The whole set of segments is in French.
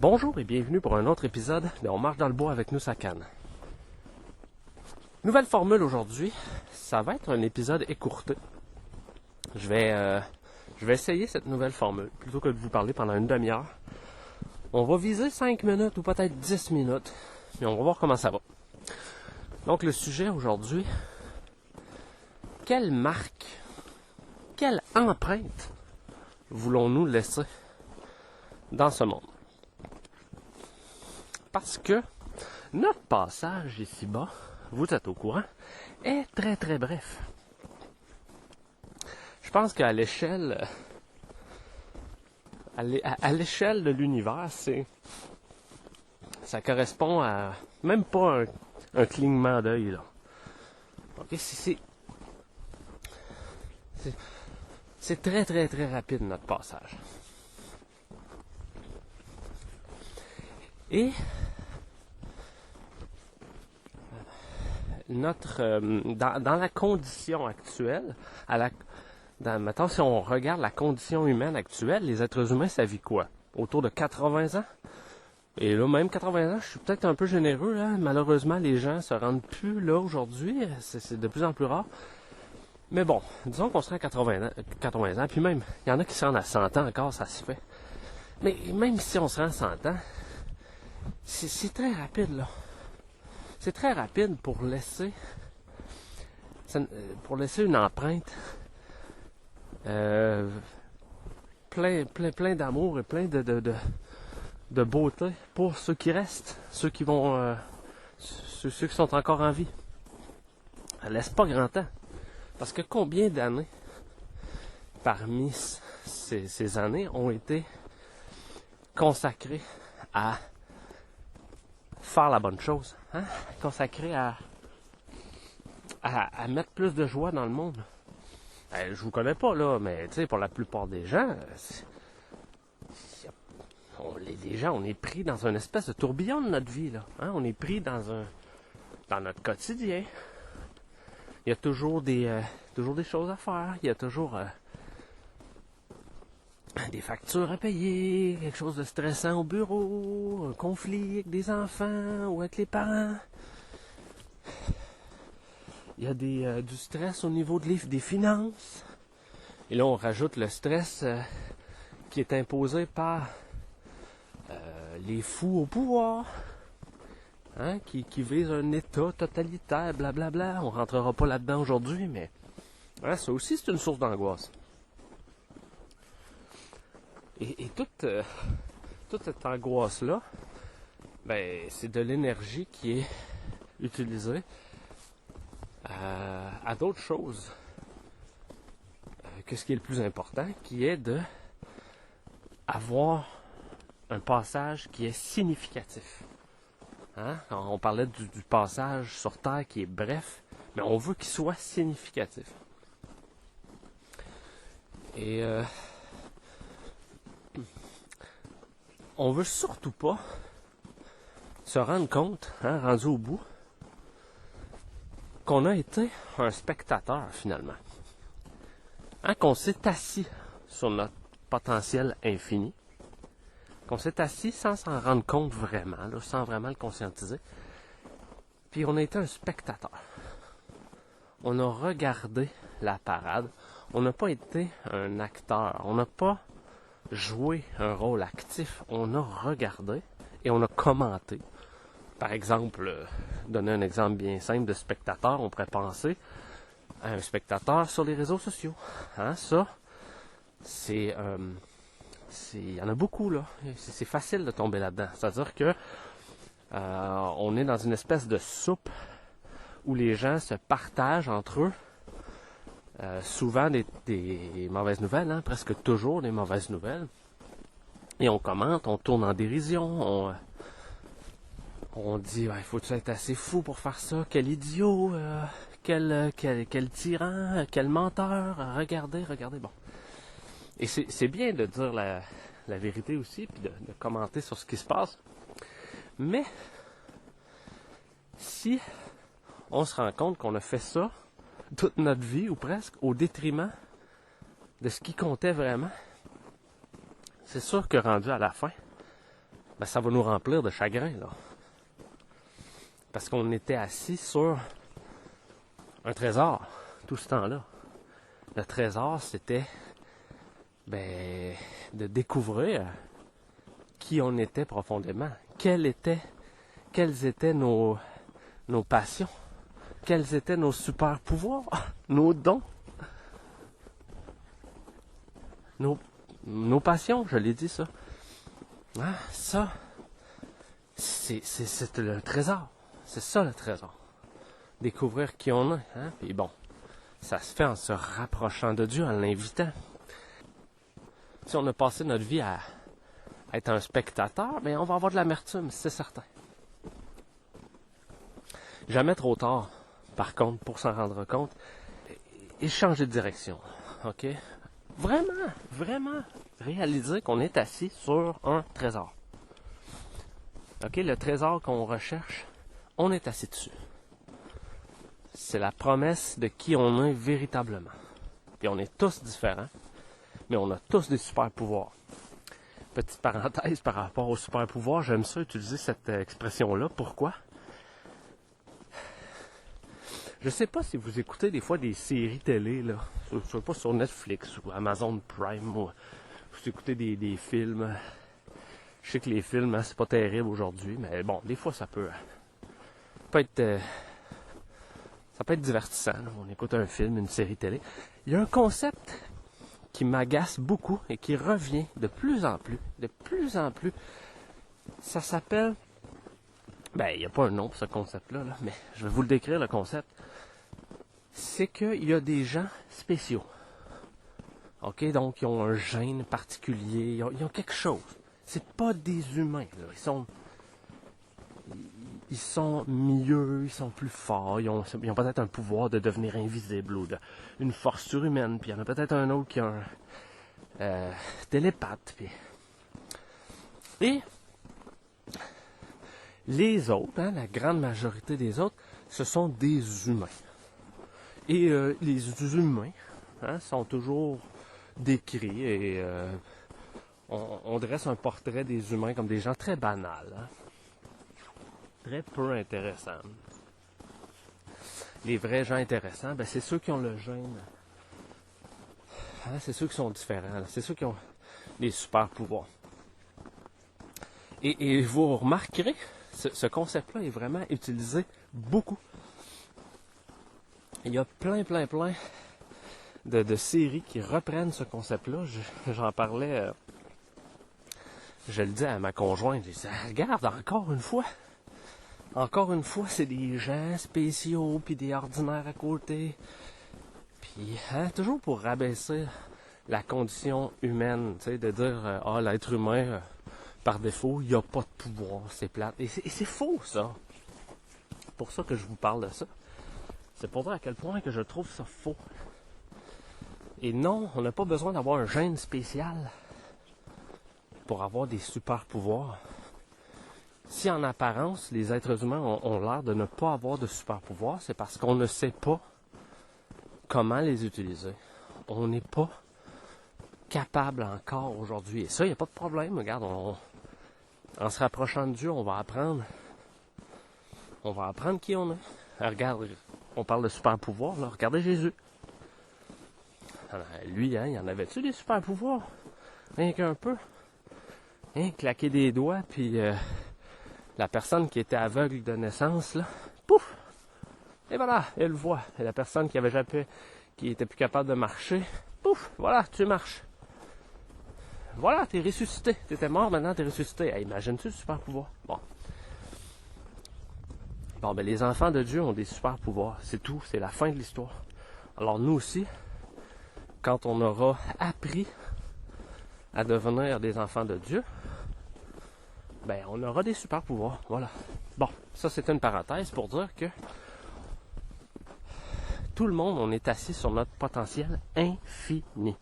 Bonjour et bienvenue pour un autre épisode de On marche dans le bois avec nous sa canne. Nouvelle formule aujourd'hui, ça va être un épisode écourté. Je vais essayer cette nouvelle formule plutôt que de vous parler pendant une demi-heure. On va viser 5 minutes ou peut-être 10 minutes, mais on va voir comment ça va. Donc le sujet aujourd'hui, quelle marque, quelle empreinte voulons-nous laisser dans ce monde? Parce que notre passage ici-bas, vous êtes au courant, est très très bref. Je pense qu'à l'échelle à l'échelle de l'univers, ça correspond à même pas un clignement d'œil là. Ok, c'est très très très rapide notre passage. Et dans la condition actuelle, maintenant si on regarde la condition humaine actuelle, les êtres humains, ça vit quoi? Autour de 80 ans? Et là, même 80 ans, je suis peut-être un peu généreux, là. Malheureusement, les gens se rendent plus là aujourd'hui. C'est de plus en plus rare. Mais bon, disons qu'on serait à 80 ans, puis même, il y en a qui se rendent à 100 ans encore, ça se fait. Mais même si on se rend à 100 ans, c'est très rapide, là. C'est très rapide pour laisser une empreinte plein d'amour et plein de beauté pour ceux qui restent, ceux qui sont encore en vie. Ça laisse pas grand temps. Parce que combien d'années parmi ces années ont été consacrées à faire la bonne chose, hein? Consacré à mettre plus de joie dans le monde. Je vous connais pas là, mais tu sais, pour la plupart des gens, on est pris dans une espèce de tourbillon de notre vie là. Hein? On est pris dans notre quotidien. Il y a toujours des choses à faire. Il y a toujours des factures à payer, quelque chose de stressant au bureau, un conflit avec des enfants ou avec les parents. Il y a du stress au niveau des finances. Et là, on rajoute le stress qui est imposé par les fous au pouvoir, hein, qui visent un État totalitaire, blablabla. On rentrera pas là-dedans aujourd'hui, mais hein, ça aussi, c'est une source d'angoisse. Et toute cette angoisse-là, ben, c'est de l'énergie qui est utilisée à d'autres choses que ce qui est le plus important, qui est de avoir un passage qui est significatif. Hein? On parlait du passage sur Terre qui est bref, mais on veut qu'il soit significatif. Et on veut surtout pas se rendre compte, hein, rendu au bout, qu'on a été un spectateur finalement. Hein, qu'on s'est assis sur notre potentiel infini, qu'on s'est assis sans s'en rendre compte vraiment, là, sans vraiment le conscientiser, puis on a été un spectateur. On a regardé la parade, on n'a pas été un acteur, on n'a pas joué un rôle actif, on a regardé et on a commenté. Par exemple, donner un exemple bien simple de spectateur, on pourrait penser à un spectateur sur les réseaux sociaux. Hein, ça, il y en a beaucoup là. C'est facile de tomber là-dedans. C'est-à-dire que on est dans une espèce de soupe où les gens se partagent entre eux. Souvent des mauvaises nouvelles, hein, presque toujours des mauvaises nouvelles. Et on commente, on tourne en dérision, on dit, il faut-tu être assez fou pour faire ça? Quel idiot, quel tyran, quel menteur, regardez, bon. Et c'est bien de dire la vérité aussi, puis de commenter sur ce qui se passe. Mais, si on se rend compte qu'on a fait ça toute notre vie, ou presque, au détriment de ce qui comptait vraiment, c'est sûr que rendu à la fin, ben ça va nous remplir de chagrin, là. Parce qu'on était assis sur un trésor tout ce temps-là. Le trésor, c'était de découvrir qui on était profondément. Quelles étaient nos passions, quels étaient nos super pouvoirs, nos dons, nos passions, je l'ai dit ça. Ah, ça, c'est le trésor. C'est ça le trésor. Découvrir qui on est. Hein? Puis bon, ça se fait en se rapprochant de Dieu, en l'invitant. Si on a passé notre vie à être un spectateur, on va avoir de l'amertume, c'est certain. Jamais trop tard, par contre, pour s'en rendre compte, et changer de direction. OK? Vraiment réaliser qu'on est assis sur un trésor. OK? Le trésor qu'on recherche, on est assis dessus. C'est la promesse de qui on est véritablement. Puis on est tous différents, mais on a tous des super pouvoirs. Petite parenthèse par rapport aux super pouvoirs, j'aime ça utiliser cette expression-là. Pourquoi? Je sais pas si vous écoutez des fois des séries télé, là. Je sais pas, sur Netflix ou Amazon Prime, ou vous écoutez des films. Je sais que les films, c'est pas terrible aujourd'hui, mais bon, des fois ça peut être divertissant. Là. On écoute un film, une série télé. Il y a un concept qui m'agace beaucoup et qui revient de plus en plus. Ça s'appelle... il n'y a pas un nom pour ce concept-là, là, mais je vais vous le décrire, le concept. C'est qu'il y a des gens spéciaux. OK? Donc, ils ont un gène particulier. Ils ont quelque chose. C'est pas des humains, là. Ils sont mieux, ils sont plus forts, ils ont peut-être un pouvoir de devenir invisible ou une force surhumaine, puis il y en a peut-être un autre qui a un télépathe. Et les autres, la grande majorité des autres, ce sont des humains. Et les humains sont toujours décrits et on dresse un portrait des humains comme des gens très banals. Très peu intéressants. Les vrais gens intéressants, c'est ceux qui ont le gène. C'est ceux qui sont différents. C'est ceux qui ont des super pouvoirs. Et vous remarquerez, ce concept-là est vraiment utilisé beaucoup. Il y a plein de séries qui reprennent ce concept-là. J'en parlais, je le dis à ma conjointe, je disais, regarde, encore une fois, c'est des gens spéciaux, puis des ordinaires à côté. Puis, toujours pour rabaisser la condition humaine, tu sais, de dire, l'être humain, par défaut, il n'y a pas de pouvoir, c'est plate. Et c'est faux, ça. C'est pour ça que je vous parle de ça. C'est pour dire à quel point que je trouve ça faux. Et non, on n'a pas besoin d'avoir un gène spécial pour avoir des super pouvoirs. Si en apparence, les êtres humains ont l'air de ne pas avoir de super pouvoirs, c'est parce qu'on ne sait pas comment les utiliser. On n'est pas capable encore aujourd'hui. Et ça, il n'y a pas de problème. Regarde, en se rapprochant de Dieu, on va apprendre qui on est. Regarde, on parle de super pouvoirs, là. Regardez Jésus. Alors, lui, il en avait-tu des super pouvoirs? Rien qu'un peu. Claquer des doigts, puis la personne qui était aveugle de naissance, là, pouf! Et voilà, elle le voit. Et la personne qui était plus capable de marcher, pouf! Voilà, tu marches. Voilà, t'es ressuscité. T'étais mort, maintenant t'es ressuscité. Imagine-tu le super pouvoir? Bon, les enfants de Dieu ont des super pouvoirs. C'est tout, c'est la fin de l'histoire. Alors nous aussi, quand on aura appris à devenir des enfants de Dieu, on aura des super pouvoirs. Voilà. Bon, ça c'est une parenthèse pour dire que tout le monde, on est assis sur notre potentiel infini.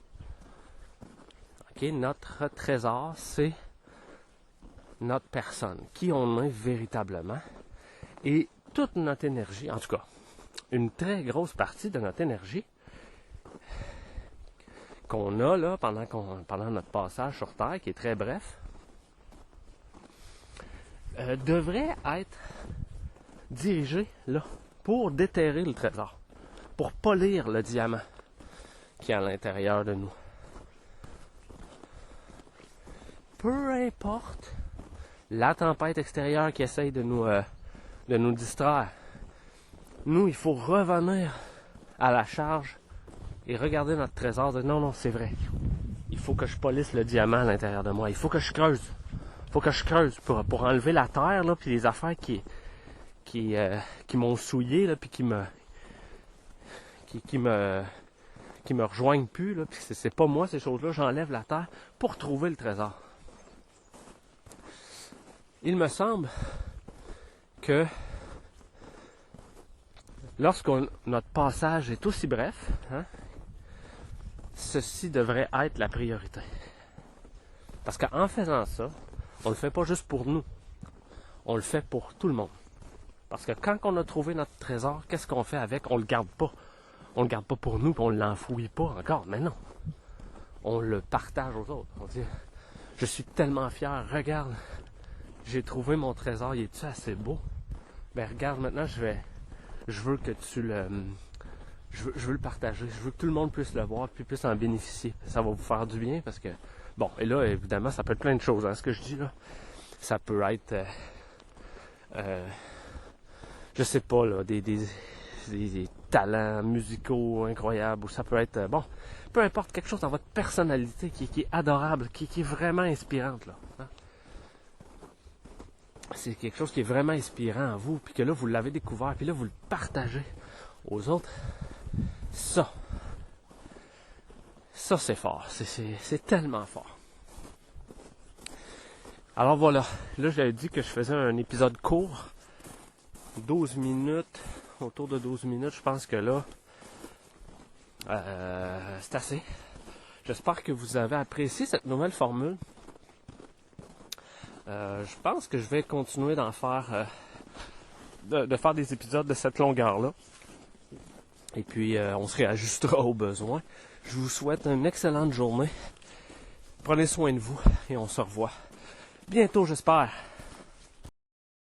OK, notre trésor, c'est notre personne, qui on est véritablement. Et toute notre énergie, en tout cas, une très grosse partie de notre énergie qu'on a là pendant notre passage sur Terre, qui est très bref, devrait être dirigé là pour déterrer le trésor, pour polir le diamant qui est à l'intérieur de nous. Peu importe la tempête extérieure qui essaye de nous distraire, nous, il faut revenir à la charge et regarder notre trésor et dire non, c'est vrai. Il faut que je polisse le diamant à l'intérieur de moi. Il faut que je creuse. Il faut que je creuse pour enlever la terre, là, puis les affaires qui m'ont souillé, là, puis qui me rejoignent plus, là, puis c'est pas moi ces choses-là. J'enlève la terre pour trouver le trésor. Il me semble que lorsque notre passage est aussi bref, ceci devrait être la priorité. Parce qu'en faisant ça, on le fait pas juste pour nous. On le fait pour tout le monde. Parce que quand on a trouvé notre trésor, qu'est-ce qu'on fait avec? On le garde pas. On le garde pas pour nous, puis on l'enfouit pas encore. Mais non. On le partage aux autres. On dit, je suis tellement fier, regarde, j'ai trouvé mon trésor, il est-tu assez beau? Ben regarde, maintenant je veux que tu le... Je veux le partager, je veux que tout le monde puisse le voir, puis puisse en bénéficier. Ça va vous faire du bien, parce que... Bon, et là, évidemment, ça peut être plein de choses, ce que je dis là. Ça peut être... je sais pas, là, des talents musicaux incroyables, ou ça peut être... peu importe, quelque chose dans votre personnalité qui est adorable, qui est vraiment inspirante, là. C'est quelque chose qui est vraiment inspirant en vous, puis que là, vous l'avez découvert, puis là, vous le partagez aux autres. Ça, c'est fort. C'est tellement fort. Alors voilà, là, j'avais dit que je faisais un épisode court, 12 minutes, autour de 12 minutes. Je pense que là, c'est assez. J'espère que vous avez apprécié cette nouvelle formule. Je pense que je vais continuer d'en faire, de faire des épisodes de cette longueur-là. Et puis, on se réajustera aux besoins. Je vous souhaite une excellente journée. Prenez soin de vous et on se revoit bientôt, j'espère.